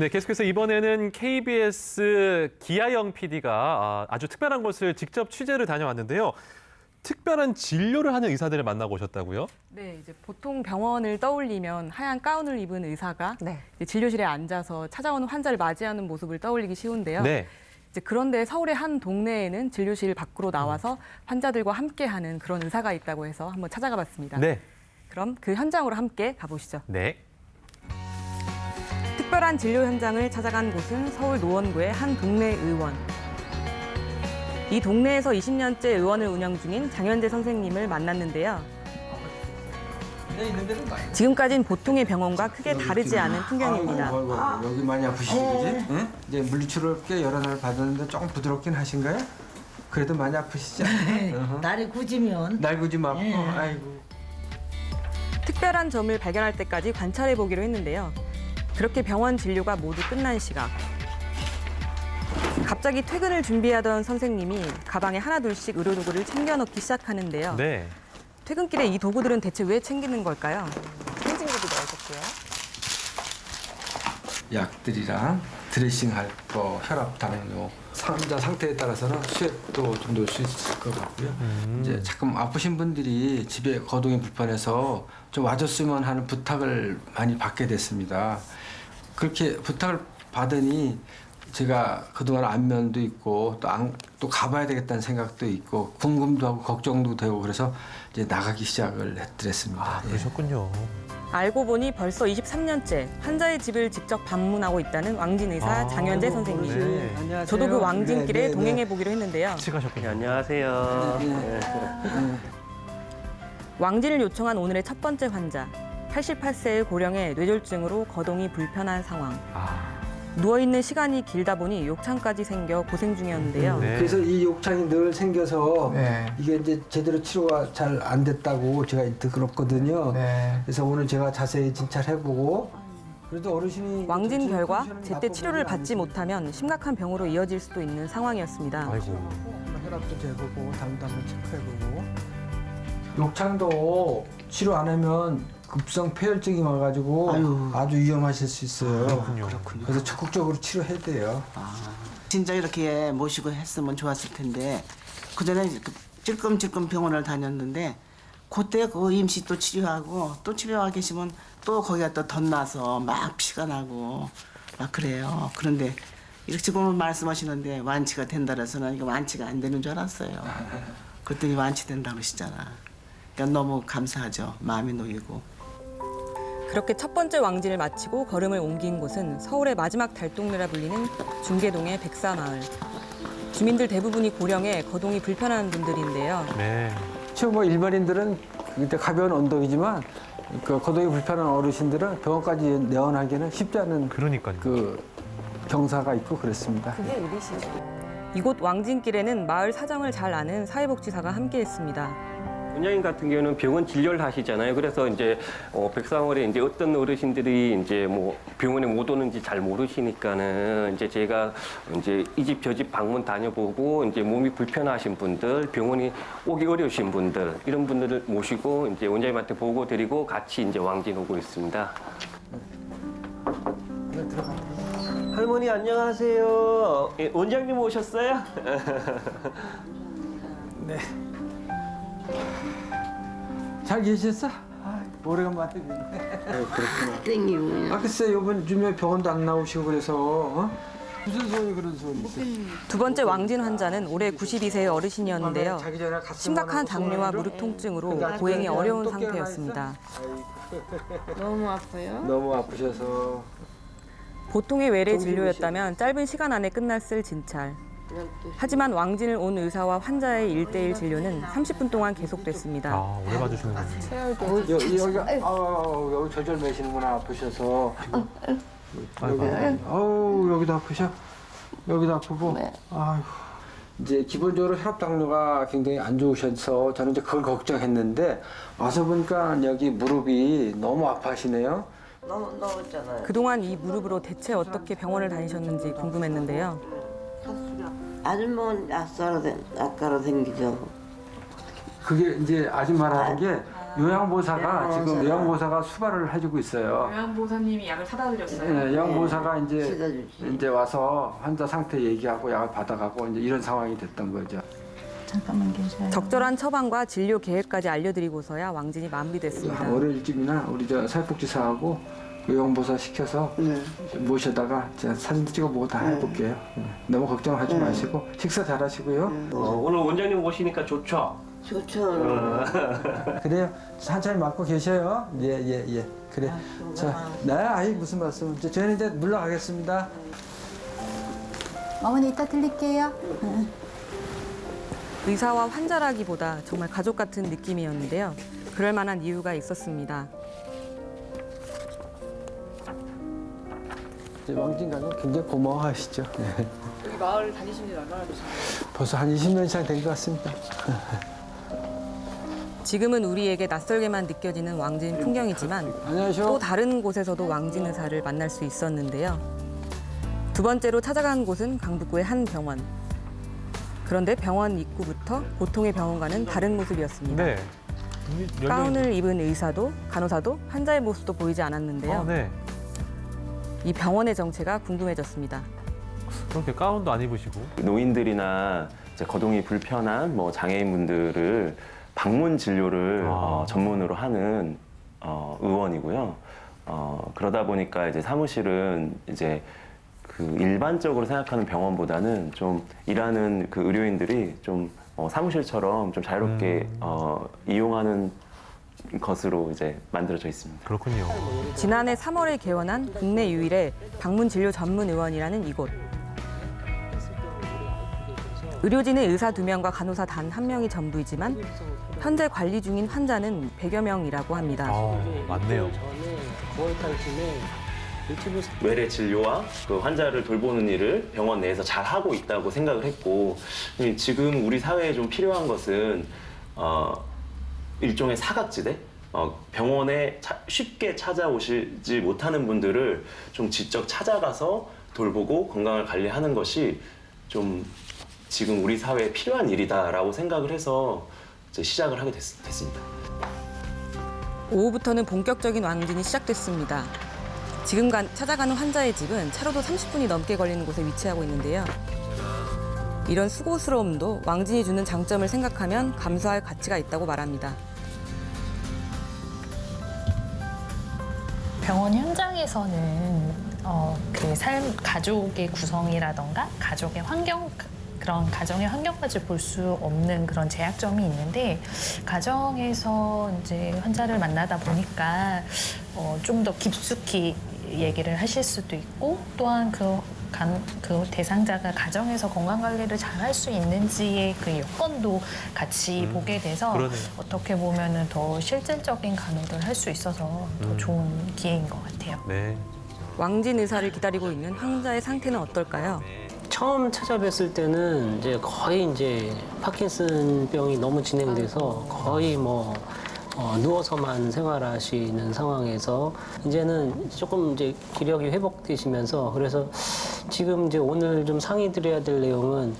네, 계속해서 이번에는 KBS 기아영 PD가 아주 특별한 곳을 직접 취재를 다녀왔는데요. 특별한 진료를 하는 의사들을 만나고 오셨다고요? 네, 이제 보통 병원을 떠올리면 하얀 가운을 입은 의사가 이제 진료실에 앉아서 찾아오는 환자를 맞이하는 모습을 떠올리기 쉬운데요. 네. 이제 그런데 서울의 한 동네에는 진료실 밖으로 나와서 환자들과 함께하는 그런 의사가 있다고 해서 한번 찾아가 봤습니다. 네. 그럼 그 현장으로 함께 가보시죠. 네. 특별한 진료 현장을 찾아간 곳은 서울 노원구의 한 동네 의원. 이 동네에서 20년째 의원을 운영 중인 장현재 선생님을 만났는데요. 지금까지는 보통의 병원과 크게 다르지 않은 풍경입니다. 아이고, 여기 많이 아프시지, 그지? 응? 이제 물리치료를 여러 날 받았는데 조금 부드럽긴 하신가요? 그래도 많이 아프시죠? 날이 굳으면 날 굳으면 아파. 예. 아이고. 특별한 점을 발견할 때까지 관찰해 보기로 했는데요. 그렇게 병원 진료가 모두 끝난 시각. 갑자기 퇴근을 준비하던 선생님이 가방에 하나둘씩 의료도구를 챙겨 넣기 시작하는데요. 네. 퇴근길에 이 도구들은 대체 왜 챙기는 걸까요? 약들이랑 드레싱할 거, 혈압, 당뇨, 환자 상태에 따라서는 수액도 좀 넣을 수 있을 것 같고요. 이제 가끔 아프신 분들이 집에 거동이 불편해서 좀 와줬으면 하는 부탁을 많이 받게 됐습니다. 그렇게 부탁을 받으니 제가 그동안 안면도 있고 또 가봐야 되겠다는 생각도 있고 궁금도 하고 걱정도 되고 그래서 이제 나가기 시작을 했더랬습니다. 그러셨군요. 알고 보니 벌써 23년째 환자의 집을 직접 방문하고 있다는 왕진 의사 장현재 선생님. 네. 안녕하세요. 저도 그 왕진길에 네. 동행해 보기로 했는데요. 같이 가셨군요. 안녕하세요. 왕진을 요청한 오늘의 첫 번째 환자. 88세의 고령의 뇌졸중으로 거동이 불편한 상황. 누워있는 시간이 길다 보니 욕창까지 생겨 고생 중이었는데요. 네. 그래서 이 욕창이 늘 생겨서 네. 이게 이제 제대로 치료가 잘 안 됐다고 제가 들었거든요. 네. 그래서 오늘 제가 자세히 진찰해보고 그래도 어르신이 왕진 지금 결과 컨디션은 제때 나빠 치료를 보이지 받지 못하면 심각한 병으로 이어질 수도 있는 상황이었습니다. 아이고. 한번 혈압도 재보고 담도 한번 체크해보고 욕창도 치료 안 하면 급성 폐혈증이 와가지고 아주 위험하실 수 있어요. 그렇군요. 그래서 적극적으로 치료해야 돼요. 진짜 이렇게 모시고 했으면 좋았을 텐데 그전에 찔끔찔끔 병원을 다녔는데 그때 그 임시 또 치료하고 또 치료하고 계시면 또 거기가 또 덧나서 막 피가 나고 막 그래요. 그런데 이렇게 지금 말씀하시는데 완치가 된다 그래서는 이거 완치가 안 되는 줄 알았어요. 그랬더니 완치된다고 그러시잖아. 그러니까 너무 감사하죠. 마음이 놓이고. 그렇게 첫 번째 왕진을 마치고 걸음을 옮긴 곳은 서울의 마지막 달동네라 불리는 중계동의 백사마을. 주민들 대부분이 고령에 거동이 불편한 분들인데요. 네. 지금 뭐 일반인들은 그때 가벼운 언덕이지만 그 거동이 불편한 어르신들은 병원까지 내원하기는 쉽지 않은 그러니까요. 그 경사가 있고 그렇습니다. 이곳 왕진길에는 마을 사정을 잘 아는 사회복지사가 함께했습니다. 원장님 같은 경우는 병원 진료를 하시잖아요. 그래서 이제 백상월에 이제 어떤 어르신들이 이제 뭐 병원에 못 오는지 잘 모르시니까는 이제 제가 이제 이 집 저 집 방문 다녀보고 이제 몸이 불편하신 분들, 병원이 오기 어려우신 분들 이런 분들을 모시고 이제 원장님한테 보고 드리고 같이 이제 왕진 오고 있습니다. 할머니 안녕하세요. 예, 원장님 오셨어요? 잘 계셨어? 오래간만에 뵙네. 그렇구나. 땡기고. 글쎄 요즘에 병원도 안 나오시고 그래서 무슨 소리 그런 소리 있어? 두 번째 왕진 환자는 올해 92세의 어르신이었는데요. 자기 전에 가슴 심각한 앓고 당뇨와 소변으로? 무릎 통증으로 근데 보행이 아직까지 어려운 또 깨어나 상태였습니다. 있어? 너무 아파요? 너무 아프셔서 보통의 외래 진료였다면 짧은 시간 안에 끝났을 진찰. 하지만 왕진을 온 의사와 환자의 1대1 진료는 30분 동안 계속됐습니다. 오래 봐주시는군요. 여기가 여기 절절매시는구나 아프셔서 지금 여기도 아프셔? 여기도 아프고 아휴 이제 기본적으로 혈압 당뇨가 굉장히 안 좋으셔서 저는 이제 그걸 걱정했는데 와서 보니까 여기 무릎이 너무 아파하시네요. 너무 넣었잖아요. 그동안 이 무릎으로 대체 어떻게 병원을 다니셨는지 궁금했는데요. 아줌마는 아까로 생기죠. 그게 이제 아줌마라는 게 요양보호사가 지금 요양보호사가 수발을 해주고 있어요. 요양보호사님이 약을 사다 드렸어요. 네, 요양보호사가 이제 와서 환자 상태 얘기하고 약을 받아가고 이제 이런 상황이 됐던 거죠. 잠깐만 계셔요. 적절한 처방과 진료 계획까지 알려드리고서야 왕진이 마무리됐습니다. 한 월요일쯤이나 우리 저 사회복지사하고 요양보호사 시켜서 모셔다가 제가 사진도 찍어보고 다 해볼게요. 너무 걱정하지 마시고 식사 잘하시고요. 오늘 원장님 오시니까 좋죠? 좋죠. 그래요. 천천히 맞고 계셔요. 예. 그래. 자, 아이 무슨 말씀. 저희는 이제 물러가겠습니다. 어머니 이따 들릴게요. 의사와 환자라기보다 정말 가족 같은 느낌이었는데요. 그럴 만한 이유가 있었습니다. 왕진 가면 굉장히 고마워하시죠. 네. 여기 마을 다니신 지 얼마나 되셨나요? 벌써 한 20년 이상 된 것 같습니다. 지금은 우리에게 낯설게만 느껴지는 왕진 풍경이지만 안녕하세요. 또 다른 곳에서도 왕진 의사를 만날 수 있었는데요. 두 번째로 찾아간 곳은 강북구의 한 병원. 그런데 병원 입구부터 보통의 병원과는 다른 모습이었습니다. 네. 가운을 입은 의사도 간호사도 환자의 모습도 보이지 않았는데요. 네. 이 병원의 정체가 궁금해졌습니다. 그렇게 가운도 안 입으시고. 노인들이나 이제 거동이 불편한 뭐 장애인분들을 방문 진료를 전문으로 하는 의원이고요. 그러다 보니까 이제 사무실은 이제 그 일반적으로 생각하는 병원보다는 좀 일하는 그 의료인들이 좀 사무실처럼 좀 자유롭게 이용하는 것으로 이제 만들어져 있습니다. 그렇군요. 지난해 3월에 개원한 국내 유일의 방문 진료 전문 의원이라는 이곳. 의료진은 의사 2명과 간호사 단 1명이 전부이지만 현재 관리 중인 환자는 100여 명이라고 합니다. 맞네요. 외래 진료와 그 환자를 돌보는 일을 병원 내에서 잘 하고 있다고 생각을 했고, 지금 우리 사회에 좀 필요한 것은 일종의 사각지대, 병원에 쉽게 찾아오시지 못하는 분들을 좀 직접 찾아가서 돌보고 건강을 관리하는 것이 좀 지금 우리 사회에 필요한 일이다라고 생각을 해서 이제 시작을 하게 됐습니다. 오후부터는 본격적인 왕진이 시작됐습니다. 지금 찾아가는 환자의 집은 차로도 30분이 넘게 걸리는 곳에 위치하고 있는데요. 이런 수고스러움도 왕진이 주는 장점을 생각하면 감수할 가치가 있다고 말합니다. 병원 현장에서는 그 가족의 구성이라던가 가족의 환경, 그런 가정의 환경까지 볼 수 없는 그런 제약점이 있는데, 가정에서 이제 환자를 만나다 보니까 좀 더 깊숙이 얘기를 하실 수도 있고, 또한 그 대상자가 가정에서 건강 관리를 잘 할 수 있는지의 그 여건도 같이 보게 돼서 그러네요. 어떻게 보면은 더 실질적인 간호를 할 수 있어서 더 좋은 기회인 것 같아요. 네. 왕진 의사를 기다리고 있는 환자의 상태는 어떨까요? 처음 찾아뵀을 때는 이제 거의 이제 파킨슨병이 너무 진행돼서 거의 뭐 누워서만 생활하시는 상황에서 이제는 조금 이제 기력이 회복되시면서, 그래서 지금 이제 오늘 좀 상의드려야 될 내용은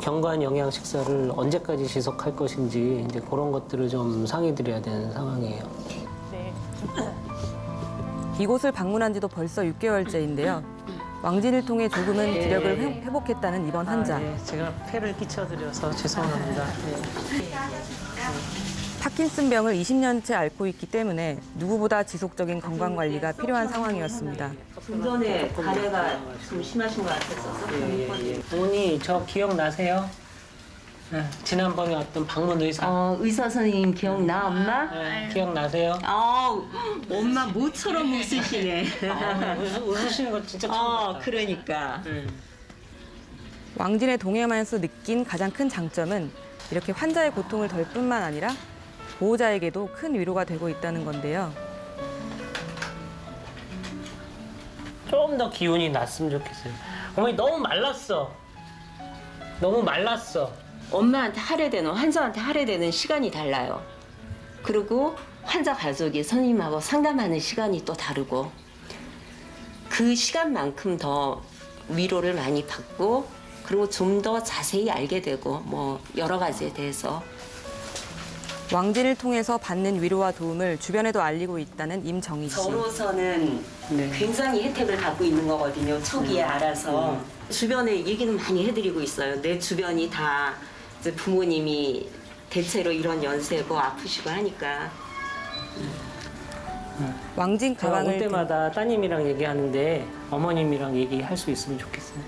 경관 영양 식사를 언제까지 지속할 것인지 이제 그런 것들을 좀 상의드려야 되는 상황이에요. 네. 이곳을 방문한 지도 벌써 6개월째인데요. 왕진을 통해 조금은 기력을 회복했다는 이번 환자. 네, 제가 폐를 끼쳐드려서 죄송합니다. 파킨슨병을 20년째 앓고 있기 때문에 누구보다 지속적인 건강 관리가 필요한 상황이었습니다. 좀 전에 가래가 좀 심하신 것 같았어서. 어머니 저 기억나세요? 네, 지난번에 왔던 방문 의사. 의사 선생님 기억나, 엄마? 네, 기억나세요? 엄마 모처럼 웃으시네. 웃으시는 거 진짜 처음 봤다. 그러니까. 왕진의 동행하면서 느낀 가장 큰 장점은 이렇게 환자의 고통을 덜 뿐만 아니라 보호자에게도 큰 위로가 되고 있다는 건데요. 좀 더 기운이 났으면 좋겠어요. 어머니 너무 말랐어. 너무 말랐어. 엄마한테 할애되는, 환자한테 할애되는 시간이 달라요. 그리고 환자 가족이 선생님하고 상담하는 시간이 또 다르고, 그 시간만큼 더 위로를 많이 받고, 그리고 좀 더 자세히 알게 되고, 뭐 여러 가지에 대해서 왕진을 통해서 받는 위로와 도움을 주변에도 알리고 있다는 임정희 씨. 저로서는 굉장히 혜택을 갖고 있는 거거든요. 초기에 알아서 주변에 얘기는 많이 해드리고 있어요. 내 주변이 다 이제 부모님이 대체로 이런 연세고 아프시고 하니까. 왕진 제가 올 가방을 때마다 따님이랑 얘기하는데 어머님이랑 얘기할 수 있으면 좋겠어요.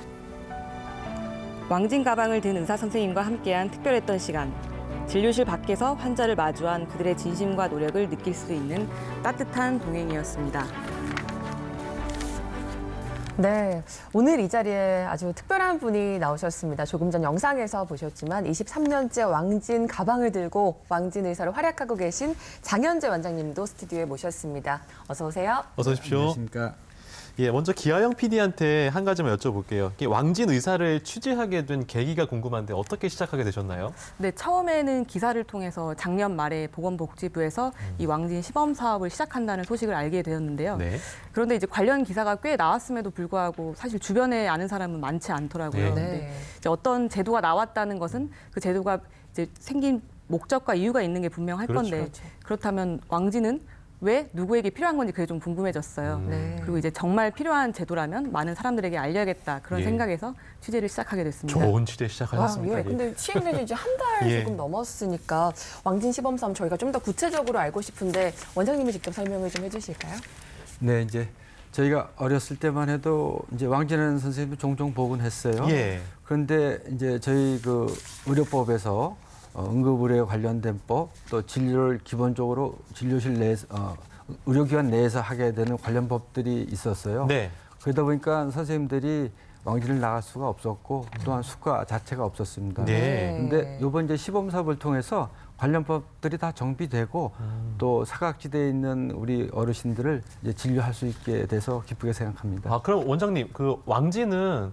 왕진 가방을 든 의사 선생님과 함께한 특별했던 시간. 진료실 밖에서 환자를 마주한 그들의 진심과 노력을 느낄 수 있는 따뜻한 동행이었습니다. 네, 오늘 이 자리에 아주 특별한 분이 나오셨습니다. 조금 전 영상에서 보셨지만 23년째 왕진 가방을 들고 왕진 의사로 활약하고 계신 장현재 원장님도 스튜디오에 모셨습니다. 어서 오세요. 어서 오십시오. 안녕하십니까. 예, 먼저 기아영 PD한테 한 가지만 여쭤볼게요. 이게 왕진 의사를 취재하게 된 계기가 궁금한데 어떻게 시작하게 되셨나요? 네, 처음에는 기사를 통해서 작년 말에 보건복지부에서 이 왕진 시범 사업을 시작한다는 소식을 알게 되었는데요. 네. 그런데 이제 관련 기사가 꽤 나왔음에도 불구하고 사실 주변에 아는 사람은 많지 않더라고요. 네. 근데 이제 어떤 제도가 나왔다는 것은 그 제도가 이제 생긴 목적과 이유가 있는 게 분명할 그렇죠. 건데 그렇다면 왕진은 왜 누구에게 필요한 건지 그게 좀 궁금해졌어요. 네. 그리고 이제 정말 필요한 제도라면 많은 사람들에게 알려야겠다 그런 예. 생각에서 취재를 시작하게 됐습니다. 좋은 취재 시작하셨습니다. 예, 근데 시행된 지 이제 한 달 예. 조금 넘었으니까 왕진 시범 사업 저희가 좀 더 구체적으로 알고 싶은데 원장님이 직접 설명을 좀 해주실까요? 네, 이제 저희가 어렸을 때만 해도 이제 왕진환 선생님이 종종 보곤 했어요. 예. 그런데 이제 저희 그 의료법에서 응급의료에 관련된 법, 또 진료를 기본적으로 진료실 내에서 의료기관 내에서 하게 되는 관련 법들이 있었어요. 네. 그러다 보니까 선생님들이 왕진을 나갈 수가 없었고 또한 수가 자체가 없었습니다. 네. 근데 이번 이제 시범 사업을 통해서 관련 법들이 다 정비되고 또 사각지대에 있는 우리 어르신들을 이제 진료할 수 있게 돼서 기쁘게 생각합니다. 아, 그럼 원장님, 그 왕진은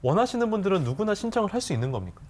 원하시는 분들은 누구나 신청을 할 수 있는 겁니까?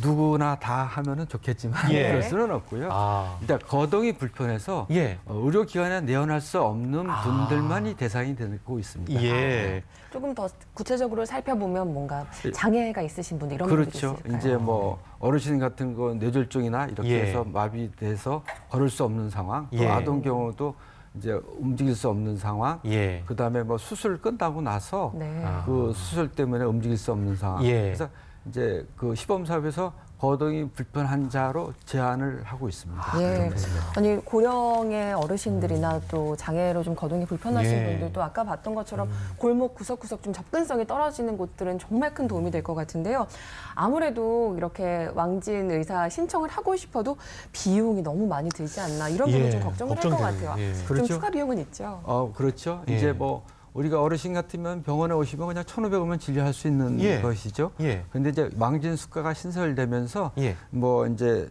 누구나 다 하면은 좋겠지만 예. 그럴 수는 없고요. 아, 일단 거동이 불편해서 예. 의료기관에 내원할 수 없는 분들만이 대상이 되고 있습니다. 예. 조금 더 구체적으로 살펴보면 뭔가 예. 장애가 있으신 분들 이런 분들이 그렇죠. 있을까요? 이제 뭐 어르신 같은 거 뇌졸중이나 이렇게 예. 해서 마비돼서 걸을 수 없는 상황, 또 예. 아동 경우도 이제 움직일 수 없는 상황, 예. 그다음에 뭐 수술 끝나고 나서 네. 그 수술 때문에 움직일 수 없는 상황. 예. 그래서 이제 그 시범 사업에서 거동이 불편 환자로 제한을 하고 있습니다. 예. 아니 고령의 어르신들이나 또 장애로 좀 거동이 불편하신 예. 분들도 아까 봤던 것처럼 골목 구석구석 좀 접근성이 떨어지는 곳들은 정말 큰 도움이 될 것 같은데요. 아무래도 이렇게 왕진 의사 신청을 하고 싶어도 비용이 너무 많이 들지 않나 이런 부분 예. 좀 걱정을 할 것 걱정되는, 같아요. 예. 좀 그렇죠. 추가 비용은 있죠. 그렇죠. 예. 이제 뭐 우리가 어르신 같으면 병원에 오시면 그냥 1,500원만 진료할 수 있는 예. 것이죠. 예. 근데 이제 왕진 수가가 신설되면서 예. 뭐 이제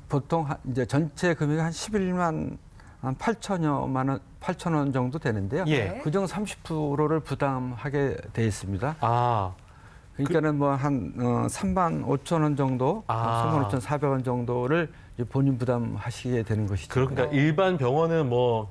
보통 이제 전체 금액이 한 11만 한 8천 원 정도 되는데요. 예. 그중 30%를 부담하게 돼 있습니다. 아, 그러니까는 뭐 한 3만 5천 원 정도, 아. 3만 5,400원 정도를 이제 본인 부담하시게 되는 것이죠. 그러니까 일반 병원은 뭐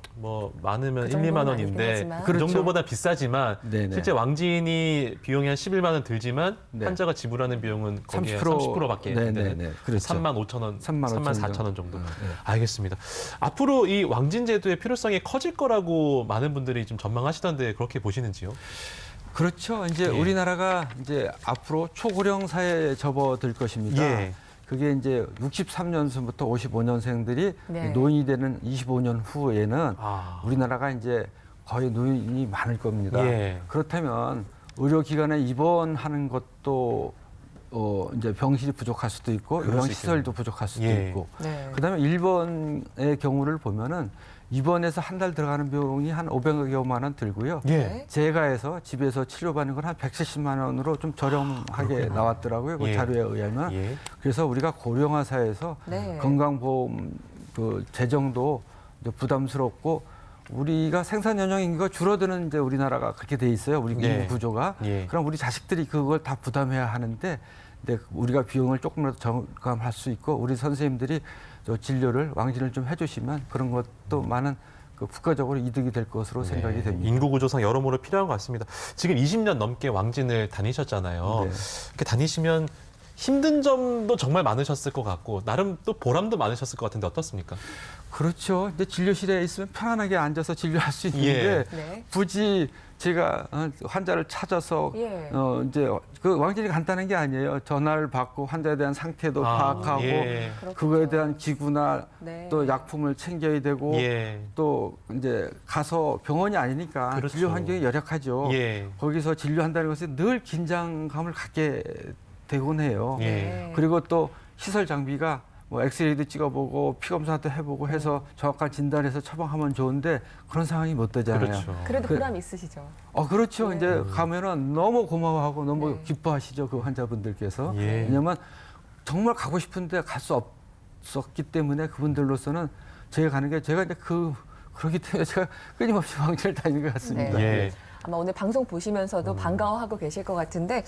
많으면 그 1, 2만 정도는 원인데 아니긴 하지만. 그 그렇죠. 정도보다 비싸지만 네네. 실제 왕진이 비용이 한 11만 원 들지만 네. 환자가 지불하는 비용은 거기에 30% 30%밖에 안 되는 네네네. 그렇죠. 3만 5천 원, 3만 3만 5천 4천 원 정도. 네. 알겠습니다. 앞으로 이 왕진 제도의 필요성이 커질 거라고 많은 분들이 좀 전망하시던데 그렇게 보시는지요? 그렇죠. 이제 예. 우리나라가 이제 앞으로 초고령 사회에 접어들 것입니다. 예. 그게 이제 63년생부터 55년생들이 네. 노인이 되는 25년 후에는 아. 우리나라가 이제 거의 노인이 많을 겁니다. 예. 그렇다면 의료기관에 입원하는 것도 이제 병실이 부족할 수도 있고 그럴 수 요양시설도 부족할 수도 예. 있고 네. 그다음에 일본의 경우를 보면은 입원해서 한 달 들어가는 비용이 한 500여만 원 들고요. 예. 제가해서 집에서 치료받는 건 한 170만 원으로 좀 저렴하게 나왔더라고요. 그 예. 자료에 의하면. 예. 그래서 우리가 고령화 사회에서 네. 건강보험 그 재정도 이제 부담스럽고 우리가 생산 연령 인구가 줄어드는 이제 우리나라가 그렇게 돼 있어요. 우리 네. 인구 구조가. 예. 그럼 우리 자식들이 그걸 다 부담해야 하는데 근데 우리가 비용을 조금이라도 절감할 수 있고 우리 선생님들이 저 진료를 왕진을 좀 해주시면 그런 것도 많은 그 국가적으로 이득이 될 것으로 생각이 됩니다. 인구 구조상 여러모로 필요한 것 같습니다. 지금 20년 넘게 왕진을 다니셨잖아요. 네. 이렇게 다니시면 힘든 점도 정말 많으셨을 것 같고 나름 또 보람도 많으셨을 것 같은데 어떻습니까? 그렇죠. 이제 진료실에 있으면 편안하게 앉아서 진료할 수 있는데 네. 굳이 제가 환자를 찾아서 예. 이제 그 왕진이 간단한 게 아니에요. 전화를 받고 환자에 대한 상태도 파악하고 예. 그거에 대한 기구나 네. 또 약품을 챙겨야 되고 예. 또 이제 가서 병원이 아니니까 그렇죠. 진료 환경이 열악하죠. 예. 거기서 진료한다는 것은 늘 긴장감을 갖게 되곤 해요. 예. 그리고 또 시설 장비가 뭐 엑스레이도 찍어보고 피 검사도 해보고 해서 정확한 진단해서 처방하면 좋은데 그런 상황이 못 되잖아요. 그렇죠. 그래도 보람 있으시죠? 그렇죠. 네. 이제 가면은 너무 고마워하고 너무 기뻐하시죠. 그 환자분들께서. 예. 왜냐면 정말 가고 싶은데 갈 수 없었기 때문에 그분들로서는 제가 가는 게 제가 이제 그렇기 때문에 제가 끊임없이 왕진을 다니는 것 같습니다. 예. 아마 오늘 방송 보시면서도 반가워하고 계실 것 같은데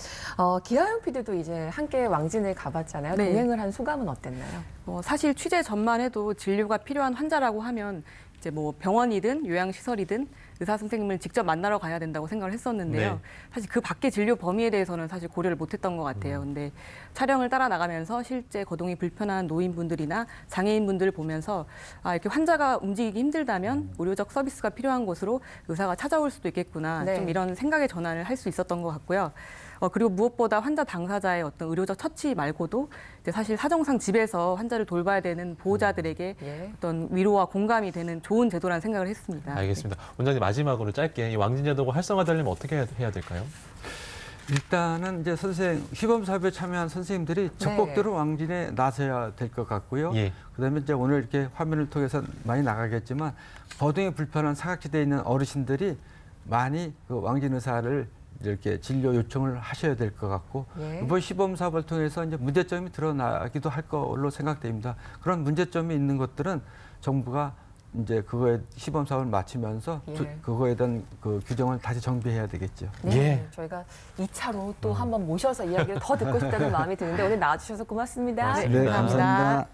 기하영 PD도 이제 함께 왕진을 가봤잖아요. 네. 동행을 한 소감은 어땠나요? 사실 취재 전만 해도 진료가 필요한 환자라고 하면 이제 뭐 병원이든 요양시설이든 의사 선생님을 직접 만나러 가야 된다고 생각을 했었는데요. 네. 사실 그 밖의 진료 범위에 대해서는 사실 고려를 못했던 것 같아요. 근데 촬영을 따라 나가면서 실제 거동이 불편한 노인분들이나 장애인분들을 보면서 이렇게 환자가 움직이기 힘들다면 의료적 서비스가 필요한 곳으로 의사가 찾아올 수도 있겠구나. 네. 좀 이런 생각의 전환을 할 수 있었던 것 같고요. 그리고 무엇보다 환자 당사자의 어떤 의료적 처치 말고도 이제 사실 사정상 집에서 환자를 돌봐야 되는 보호자들에게 예. 어떤 위로와 공감이 되는 좋은 제도라는 생각을 했습니다. 알겠습니다. 원장님 마지막으로 짧게 이 왕진제도가 활성화되려면 어떻게 해야 될까요? 일단은 이제 시범사업에 참여한 선생님들이 적극적으로 왕진에 나서야 될 것 같고요. 예. 그다음에 이제 오늘 이렇게 화면을 통해서 많이 나가겠지만 거동이 불편한 사각지대에 있는 어르신들이 많이 그 왕진 의사를 이렇게 진료 요청을 하셔야 될 것 같고 예. 이번 시범 사업을 통해서 이제 문제점이 드러나기도 할 걸로 생각됩니다. 그런 문제점이 있는 것들은 정부가 이제 그거에 시범 사업을 마치면서 예. 그거에 대한 그 규정을 다시 정비해야 되겠죠. 네, 예. 저희가 2차로 또 한번 모셔서 이야기를 더 듣고 싶다는 마음이 드는데 오늘 나와주셔서 고맙습니다. 고맙습니다. 네, 감사합니다.